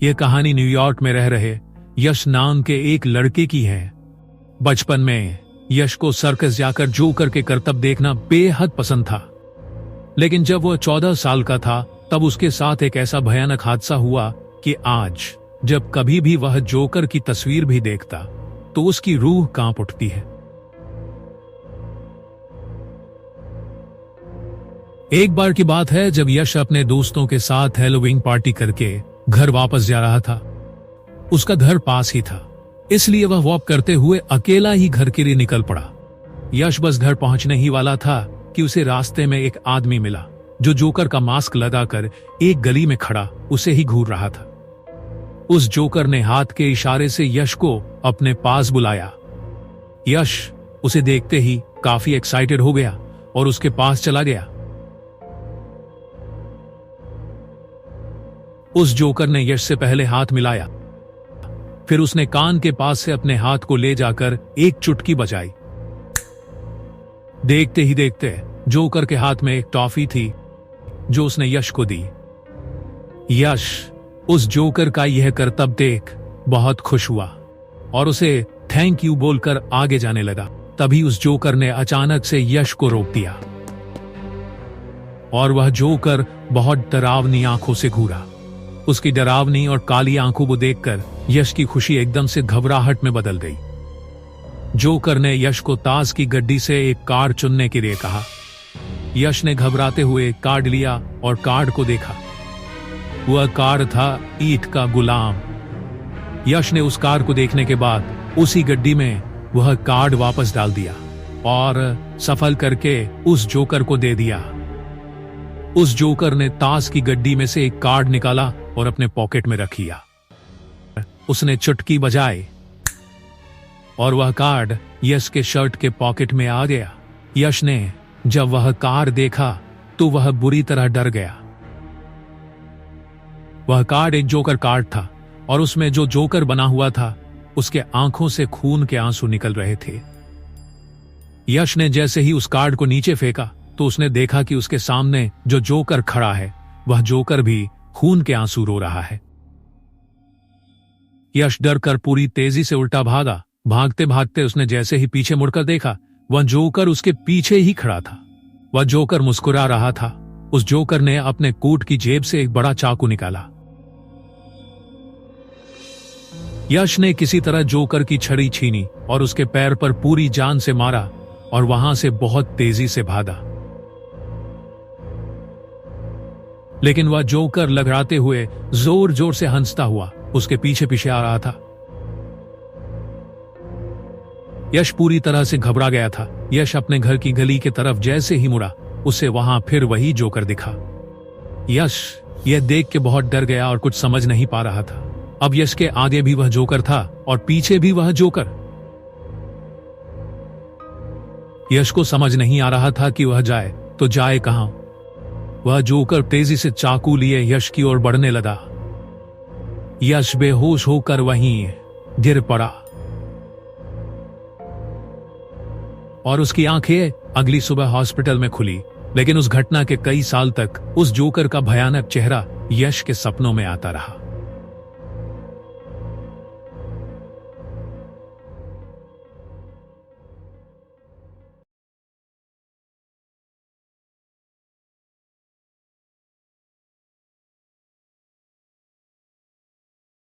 यह कहानी न्यूयॉर्क में रह रहे यश नाम के एक लड़के की है। बचपन में यश को सर्कस जाकर जोकर के करतब देखना बेहद पसंद था, लेकिन जब वह 14 साल का था तब उसके साथ एक ऐसा भयानक हादसा हुआ कि आज जब कभी भी वह जोकर की तस्वीर भी देखता तो उसकी रूह कांप उठती है। एक बार की बात है जब यश अपने दोस्तों के साथ हैलोवीन पार्टी करके घर वापस जा रहा था। उसका घर पास ही था, इसलिए वह वॉक करते हुए अकेला ही घर के लिए निकल पड़ा। यश बस घर पहुंचने ही वाला था कि उसे रास्ते में एक आदमी मिला जो जोकर का मास्क लगाकर एक गली में खड़ा उसे ही घूर रहा था। उस जोकर ने हाथ के इशारे से यश को अपने पास बुलाया। यश उसे देखते ही काफी एक्साइटेड हो गया और उसके पास चला गया। उस जोकर ने यश से पहले हाथ मिलाया, फिर उसने कान के पास से अपने हाथ को ले जाकर एक चुटकी बजाई। देखते ही देखते जोकर के हाथ में एक टॉफी थी जो उसने यश को दी। यश उस जोकर का यह करतब देख बहुत खुश हुआ और उसे थैंक यू बोलकर आगे जाने लगा। तभी उस जोकर ने अचानक से यश को रोक दिया और वह जोकर बहुत डरावनी आंखों से घूरा। उसकी डरावनी और काली आंखों को देखकर यश की खुशी एकदम से घबराहट में बदल गई। जोकर ने यश को ताश की गड्डी से एक कार्ड चुनने के लिए कहा। यश ने घबराते हुए एक कार्ड लिया और कार्ड को देखा। वह कार्ड था ईंट का गुलाम। यश ने उस कार्ड को देखने के बाद उसी गड्डी में वह कार्ड वापस डाल दिया और सफल करके उस जोकर को दे दिया। उस जोकर ने ताश की गड्डी में से एक कार्ड निकाला और अपने पॉकेट में रख लिया। उसने चुटकी बजाई और वह कार्ड यश के शर्ट के पॉकेट में आ गया। यश ने जब वह कार्ड देखा तो वह बुरी तरह डर गया। वह कार्ड एक जोकर कार्ड था और उसमें जो जोकर बना हुआ था उसके आंखों से खून के आंसू निकल रहे थे। यश ने जैसे ही उस कार्ड को नीचे फेंका तो उसने देखा कि उसके सामने जो जोकर खड़ा है वह जोकर भी खून के आंसू रो रहा है। यश डर कर पूरी तेजी से उल्टा भागा। भागते भागते उसने जैसे ही पीछे मुड़कर देखा वह जोकर उसके पीछे ही खड़ा था। वह जोकर मुस्कुरा रहा था। उस जोकर ने अपने कोट की जेब से एक बड़ा चाकू निकाला। यश ने किसी तरह जोकर की छड़ी छीनी और उसके पैर पर पूरी जान से मारा और वहां से बहुत तेजी से भागा। लेकिन वह जोकर लड़खड़ाते हुए जोर जोर से हंसता हुआ उसके पीछे पीछे आ रहा था। यश पूरी तरह से घबरा गया था। यश अपने घर की गली की तरफ जैसे ही मुड़ा उसे वहां फिर वही जोकर दिखा। यश यह देख के बहुत डर गया और कुछ समझ नहीं पा रहा था। अब यश के आगे भी वह जोकर था और पीछे भी वह जोकर। यश को समझ नहीं आ रहा था कि वह जाए तो जाए कहां। वह जोकर तेजी से चाकू लिए यश की ओर बढ़ने लगा। यश बेहोश होकर वहीं गिर पड़ा और उसकी आंखें अगली सुबह हॉस्पिटल में खुली। लेकिन उस घटना के कई साल तक उस जोकर का भयानक चेहरा यश के सपनों में आता रहा।